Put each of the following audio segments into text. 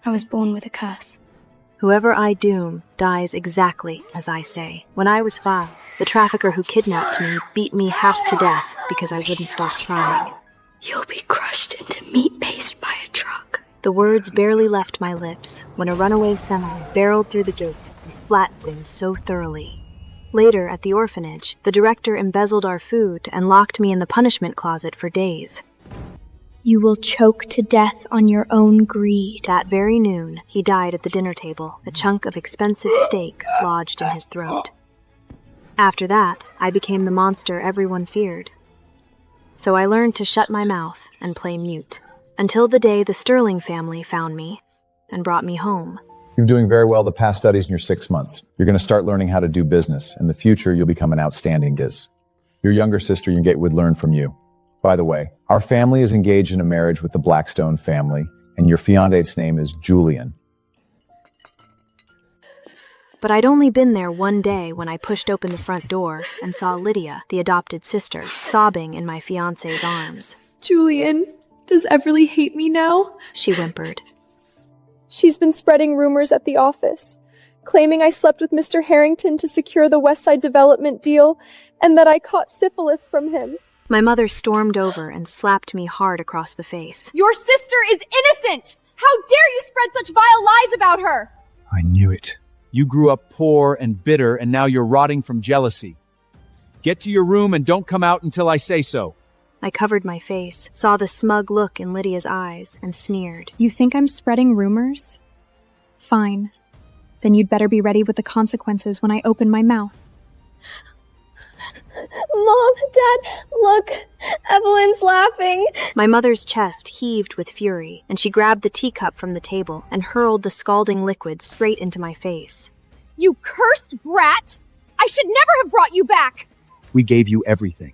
I was born with a curse. Whoever I doom dies exactly as I say. When I was 5, the trafficker who kidnapped me beat me half to death because I wouldn't stop crying. You'll be crushed into meat paste by a truck. The words barely left my lips when a runaway semi barreled through the gate and flattened them so thoroughly. Later, at the orphanage, the director embezzled our food and locked me in the punishment closet for days. You will choke to death on your own greed. That very noon, he died at the dinner table, a chunk of expensive steak lodged in his throat. After that, I became the monster everyone feared. So I learned to shut my mouth and play mute, until the day the Sterling family found me and brought me home. You're doing very well the past studies in your 6 months. You're going to start learning how to do business. In the future, you'll become an outstanding Giz. Your younger sister would learn from you. By the way, our family is engaged in a marriage with the Blackstone family, and your fiancé's name is Julian. But I'd only been there one day when I pushed open the front door and saw Lydia, the adopted sister, sobbing in my fiancé's arms. Julian, does Everly hate me now? She whimpered. She's been spreading rumors at the office, claiming I slept with Mr. Harrington to secure the Westside development deal, and that I caught syphilis from him. My mother stormed over and slapped me hard across the face. Your sister is innocent! How dare you spread such vile lies about her? I knew it. You grew up poor and bitter, and now you're rotting from jealousy. Get to your room and don't come out until I say so. I covered my face, saw the smug look in Lydia's eyes, and sneered. You think I'm spreading rumors? Fine. Then you'd better be ready with the consequences when I open my mouth. Mom, Dad, look, Evelyn's laughing. My mother's chest heaved with fury, and she grabbed the teacup from the table and hurled the scalding liquid straight into my face. You cursed brat! I should never have brought you back! We gave you everything.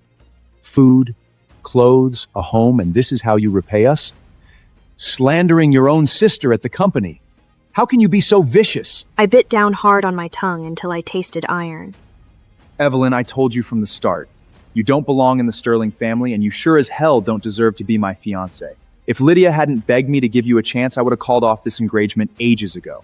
Food, clothes, a home, and this is how you repay us? Slandering your own sister at the company. How can you be so vicious? I bit down hard on my tongue until I tasted iron. Evelyn, I told you from the start. You don't belong in the Sterling family, and you sure as hell don't deserve to be my fiancé. If Lydia hadn't begged me to give you a chance, I would have called off this engagement ages ago.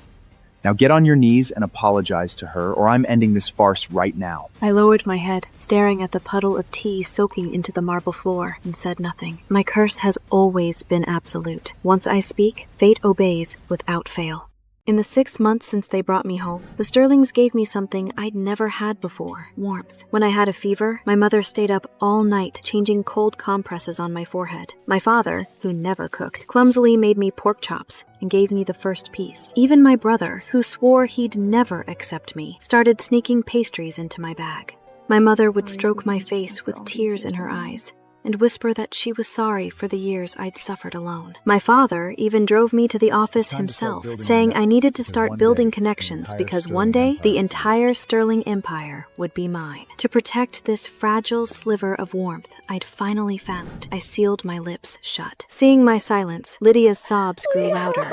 Now get on your knees and apologize to her, or I'm ending this farce right now. I lowered my head, staring at the puddle of tea soaking into the marble floor, and said nothing. My curse has always been absolute. Once I speak, fate obeys without fail. In the 6 months since they brought me home, the Sterlings gave me something I'd never had before: warmth. When I had a fever, my mother stayed up all night changing cold compresses on my forehead. My father, who never cooked, clumsily made me pork chops and gave me the first piece. Even my brother, who swore he'd never accept me, started sneaking pastries into my bag. My mother would stroke my face with tears in her eyes and whisper that she was sorry for the years I'd suffered alone. My father even drove me to the office himself, saying I needed to start building connections because one day the entire Sterling empire would be mine. To protect this fragile sliver of warmth I'd finally found, I sealed my lips shut. Seeing my silence, Lydia's sobs grew louder.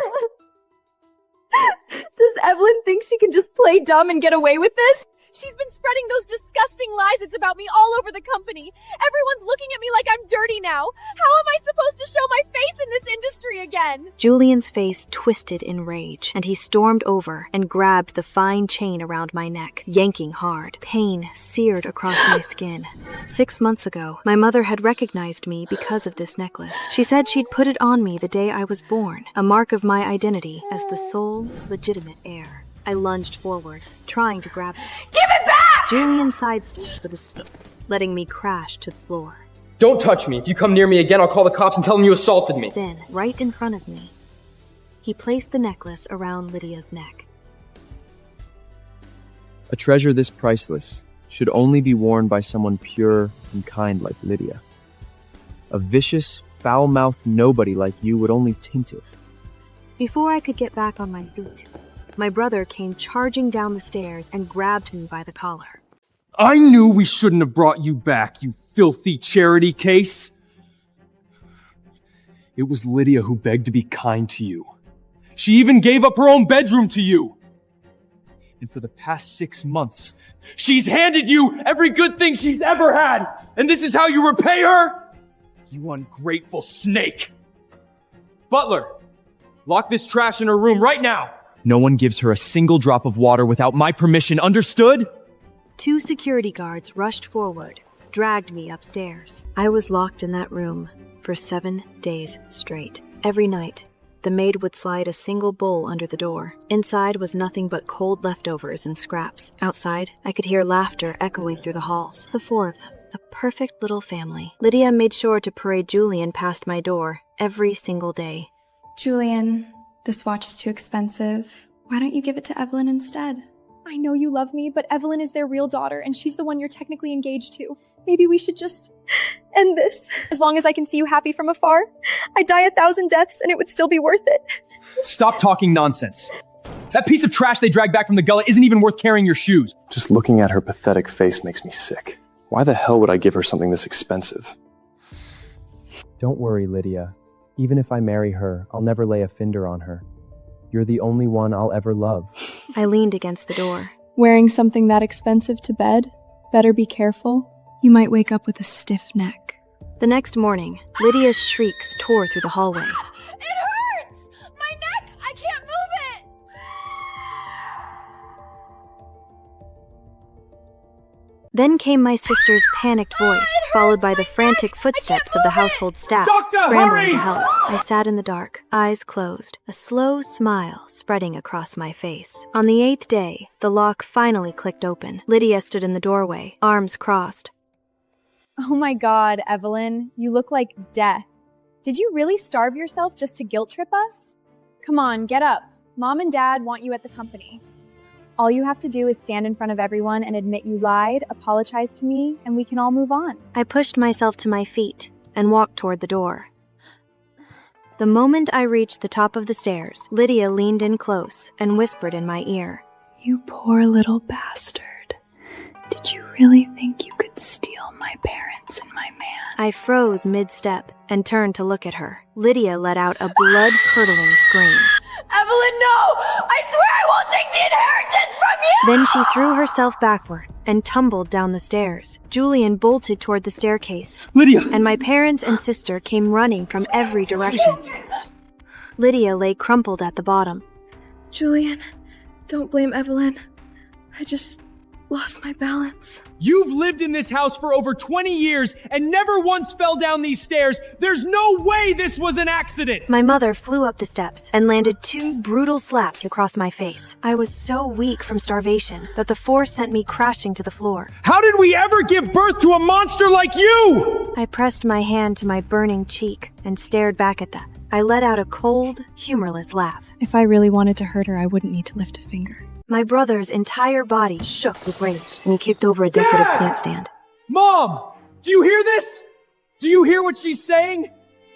Does Evelyn think she can just play dumb and get away with this? She's been spreading those disgusting lies about me all over the company. Everyone's looking at me like I'm dirty now. How am I supposed to show my face in this industry again? Julian's face twisted in rage, and he stormed over and grabbed the fine chain around my neck, yanking hard. Pain seared across my skin. 6 months ago, my mother had recognized me because of this necklace. She said she'd put it on me the day I was born, a mark of my identity as the sole legitimate heir. I lunged forward, trying to grab it. Give it back! Julian sidestepped with a stick, letting me crash to the floor. Don't touch me. If you come near me again, I'll call the cops and tell them you assaulted me. Then, right in front of me, he placed the necklace around Lydia's neck. A treasure this priceless should only be worn by someone pure and kind like Lydia. A vicious, foul-mouthed nobody like you would only taint it. Before I could get back on my feet, my brother came charging down the stairs and grabbed me by the collar. I knew we shouldn't have brought you back, you filthy charity case. It was Lydia who begged to be kind to you. She even gave up her own bedroom to you. And for the past 6 months, she's handed you every good thing she's ever had. And this is how you repay her? You ungrateful snake. Butler, Lock this trash in her room right now! No one gives her a single drop of water without my permission, understood? 2 security guards rushed forward, dragged me upstairs. I was locked in that room for 7 days straight. Every night, the maid would slide a single bowl under the door. Inside was nothing but cold leftovers and scraps. Outside, I could hear laughter echoing through the halls. The 4 of them, a perfect little family. Lydia made sure to parade Julian past my door every single day. Julian, this watch is too expensive. Why don't you give it to Evelyn instead? I know you love me, but Evelyn is their real daughter, and she's the one you're technically engaged to. Maybe we should just end this. As long as I can see you happy from afar, I'd die 1,000 deaths and it would still be worth it. Stop talking nonsense. That piece of trash they dragged back from the gullet isn't even worth carrying your shoes. Just looking at her pathetic face makes me sick. Why the hell would I give her something this expensive? Don't worry, Lydia. Even if I marry her, I'll never lay a finger on her. You're the only one I'll ever love. I leaned against the door. Wearing something that expensive to bed? Better be careful. You might wake up with a stiff neck. The next morning, Lydia's shrieks tore through the hallway. It hurts! My neck! I can't move it! Then came my sister's panicked voice, followed by the frantic footsteps of the household staff, Doctor, scrambling hurry! to help. I sat in the dark, eyes closed, a slow smile spreading across my face. On the 8th day, the lock finally clicked open. Lydia stood in the doorway, arms crossed. Oh my god, Evelyn, you look like death. Did you really starve yourself just to guilt trip us? Come on, get up. Mom and Dad want you at the company. All you have to do is stand in front of everyone and admit you lied, apologize to me, and we can all move on. I pushed myself to my feet and walked toward the door. The moment I reached the top of the stairs, Lydia leaned in close and whispered in my ear. You poor little bastard. Did you really think you could steal my parents and my man? I froze mid-step and turned to look at her. Lydia let out a blood-curdling scream. Evelyn, no! I swear I won't take the inheritance from you! Then she threw herself backward and tumbled down the stairs. Julian bolted toward the staircase. Lydia! And my parents and sister came running from every direction. Lydia lay crumpled at the bottom. Julian, don't blame Evelyn. I just lost my balance. You've lived in this house for over 20 years and never once fell down these stairs. There's no way this was an accident! My mother flew up the steps and landed 2 brutal slaps across my face. I was so weak from starvation that the force sent me crashing to the floor. How did we ever give birth to a monster like you? I pressed my hand to my burning cheek and stared back at that. I let out a cold, humorless laugh. If I really wanted to hurt her, I wouldn't need to lift a finger. My brother's entire body shook with rage, and he kicked over a decorative plant stand. Mom! Do you hear this? Do you hear what she's saying?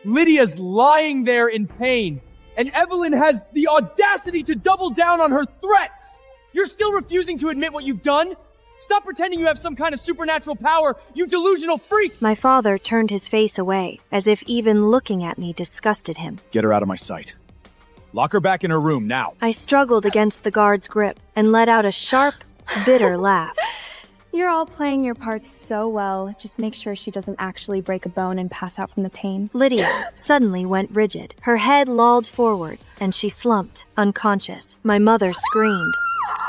Lydia's lying there in pain, and Evelyn has the audacity to double down on her threats! You're still refusing to admit what you've done? Stop pretending you have some kind of supernatural power, you delusional freak! My father turned his face away, as if even looking at me disgusted him. Get her out of my sight. Lock her back in her room, now. I struggled against the guard's grip and let out a sharp, bitter laugh. You're all playing your parts so well. Just make sure she doesn't actually break a bone and pass out from the pain. Lydia suddenly went rigid. Her head lolled forward, and she slumped, unconscious. My mother screamed.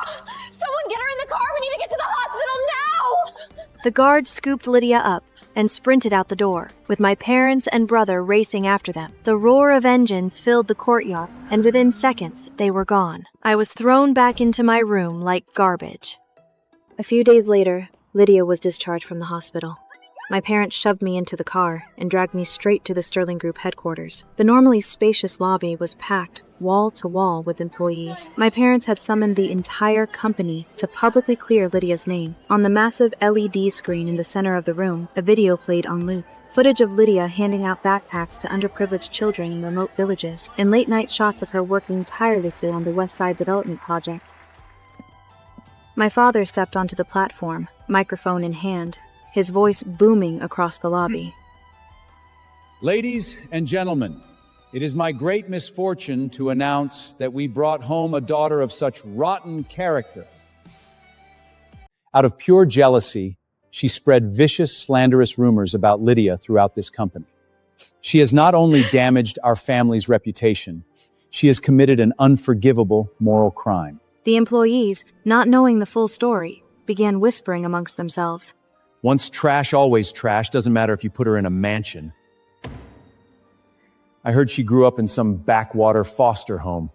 Someone get her in the car! We need to get to the hospital now! The guard scooped Lydia up and sprinted out the door, with my parents and brother racing after them. The roar of engines filled the courtyard, and within seconds, they were gone. I was thrown back into my room like garbage. A few days later, Lydia was discharged from the hospital. My parents shoved me into the car and dragged me straight to the Sterling Group headquarters. The normally spacious lobby was packed wall to wall with employees. My parents had summoned the entire company to publicly clear Lydia's name. On the massive LED screen in the center of the room, a video played on loop. Footage of Lydia handing out backpacks to underprivileged children in remote villages, and late-night shots of her working tirelessly on the West Side Development Project. My father stepped onto the platform, microphone in hand, his voice booming across the lobby. Ladies and gentlemen, it is my great misfortune to announce that we brought home a daughter of such rotten character. Out of pure jealousy, she spread vicious, slanderous rumors about Lydia throughout this company. She has not only damaged our family's reputation, She has committed an unforgivable moral crime. The employees, not knowing the full story, began whispering amongst themselves. Once trash, always trash. Doesn't matter if you put her in a mansion. I heard she grew up in some backwater foster home.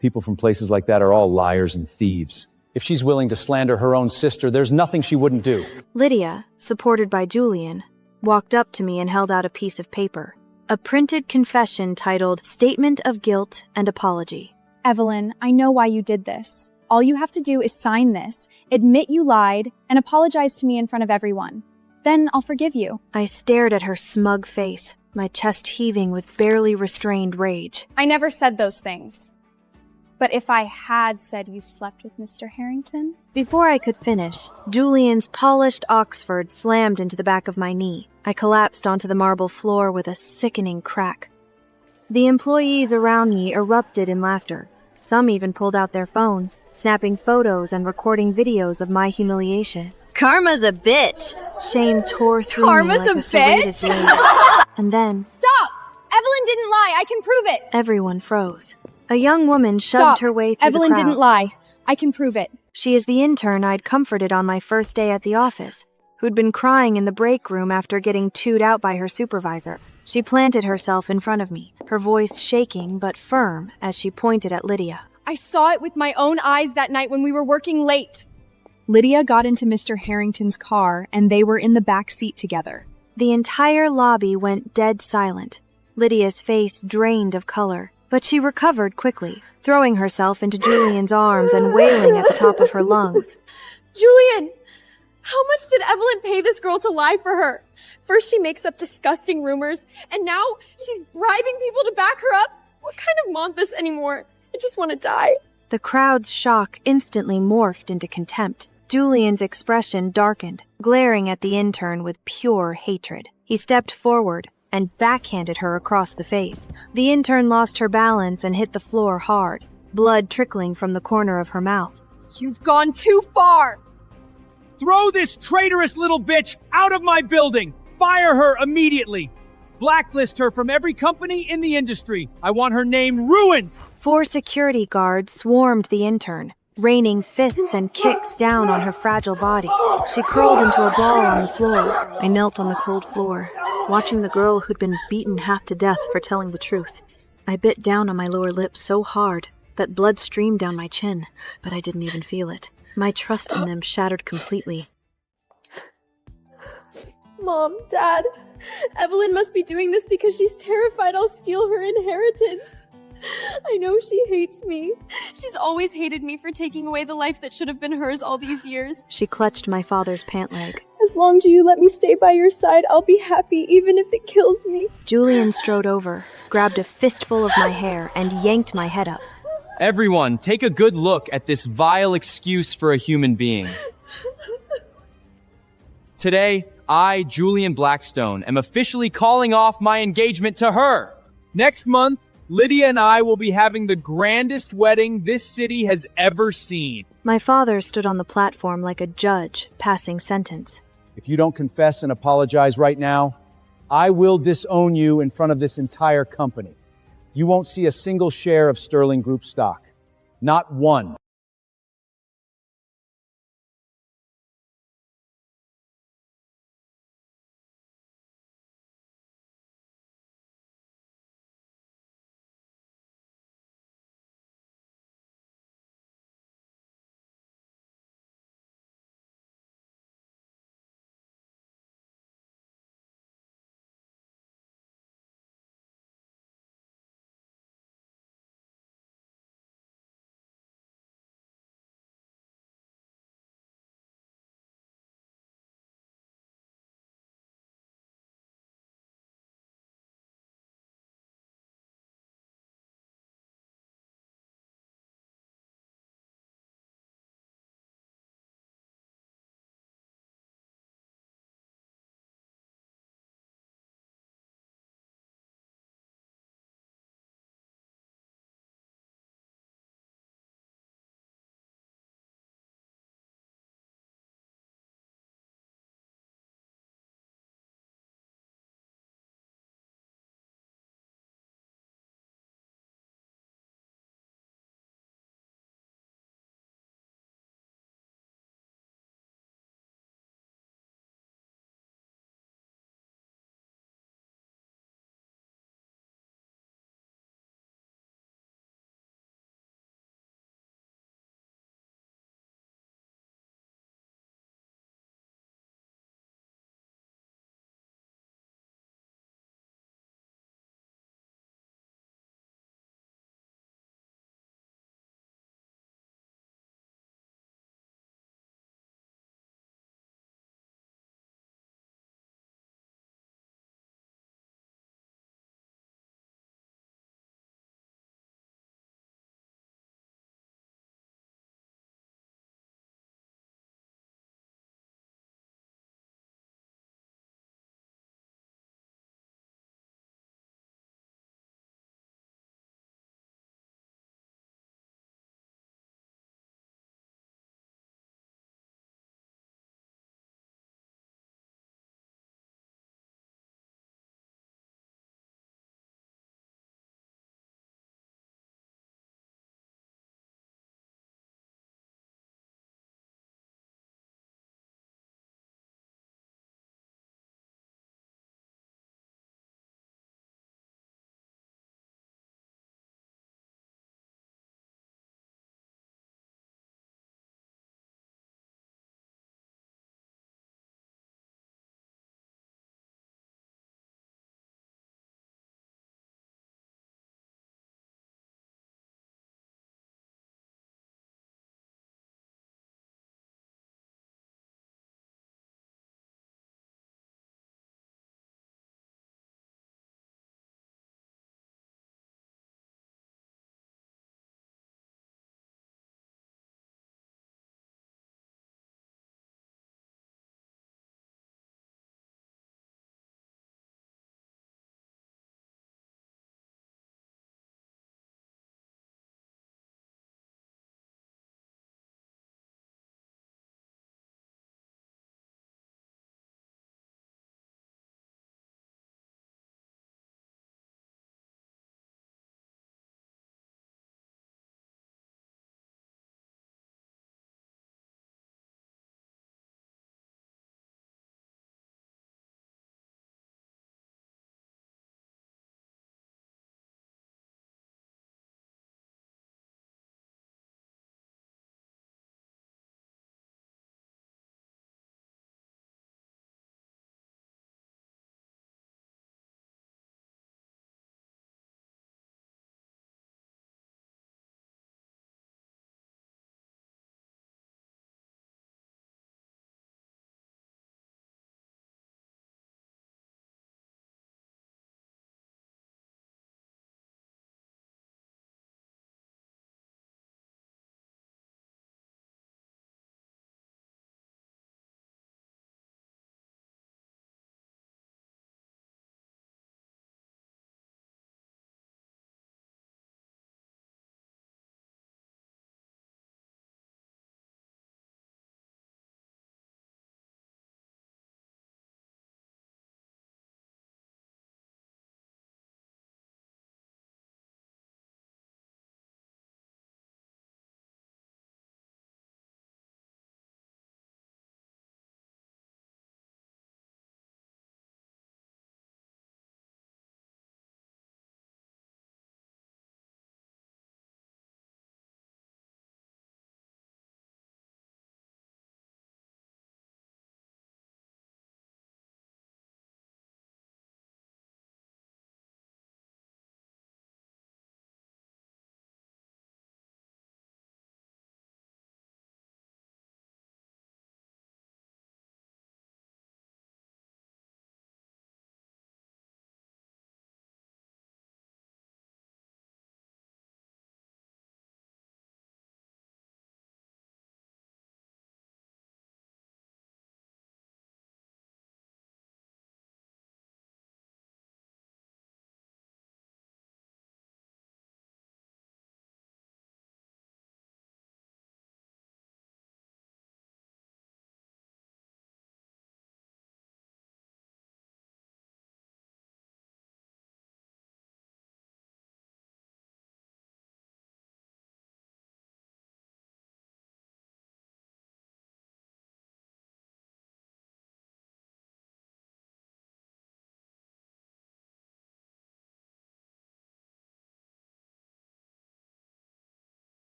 People from places like that are all liars and thieves. If she's willing to slander her own sister, there's nothing she wouldn't do. Lydia, supported by Julian, walked up to me and held out a piece of paper. A printed confession titled Statement of Guilt and Apology. Evelyn, I know why you did this. All you have to do is sign this, admit you lied, and apologize to me in front of everyone. Then I'll forgive you. I stared at her smug face, my chest heaving with barely restrained rage. I never said those things. But if I had said you slept with Mr. Harrington? Before I could finish, Julian's polished Oxford slammed into the back of my knee. I collapsed onto the marble floor with a sickening crack. The employees around me erupted in laughter. Some even pulled out their phones, snapping photos and recording videos of my humiliation. Karma's a bitch! Shame tore through me like a serrated blade. And then... Stop! Evelyn didn't lie. I can prove it. Everyone froze. A young woman shoved her way through Evelyn the crowd. didn't lie. I can prove it. She is the intern I'd comforted on my first day at the office, who'd been crying in the break room after getting chewed out by her supervisor. She planted herself in front of me, her voice shaking but firm as she pointed at Lydia. I saw it with my own eyes that night when we were working late. Lydia got into Mr. Harrington's car, and they were in the back seat together. The entire lobby went dead silent. Lydia's face drained of color, but she recovered quickly, throwing herself into Julian's arms and wailing at the top of her lungs. Julian! How much did Evelyn pay this girl to lie for her? First she makes up disgusting rumors, and now she's bribing people to back her up? What kind of month this anymore? I just want to die. The crowd's shock instantly morphed into contempt. Julian's expression darkened, glaring at the intern with pure hatred. He stepped forward and backhanded her across the face. The intern lost her balance and hit the floor hard, blood trickling from the corner of her mouth. You've gone too far! Throw this traitorous little bitch out of my building! Fire her immediately! Blacklist her from every company in the industry. I want her name ruined! 4 security guards swarmed the intern, raining fists and kicks down on her fragile body. She curled into a ball on the floor. I knelt on the cold floor, watching the girl who'd been beaten half to death for telling the truth. I bit down on my lower lip so hard that blood streamed down my chin, but I didn't even feel it. My trust in them shattered completely. Mom, Dad, Evelyn must be doing this because she's terrified I'll steal her inheritance. I know she hates me. She's always hated me for taking away the life that should have been hers all these years. She clutched my father's pant leg. As long as you let me stay by your side, I'll be happy even if it kills me. Julian strode over, grabbed a fistful of my hair, and yanked my head up. Everyone, take a good look at this vile excuse for a human being. Today, I, Julian Blackstone, am officially calling off my engagement to her. Next month, Lydia and I will be having the grandest wedding this city has ever seen. My father stood on the platform like a judge, passing sentence. If you don't confess and apologize right now, I will disown you in front of this entire company. You won't see a single share of Sterling Group stock. Not one.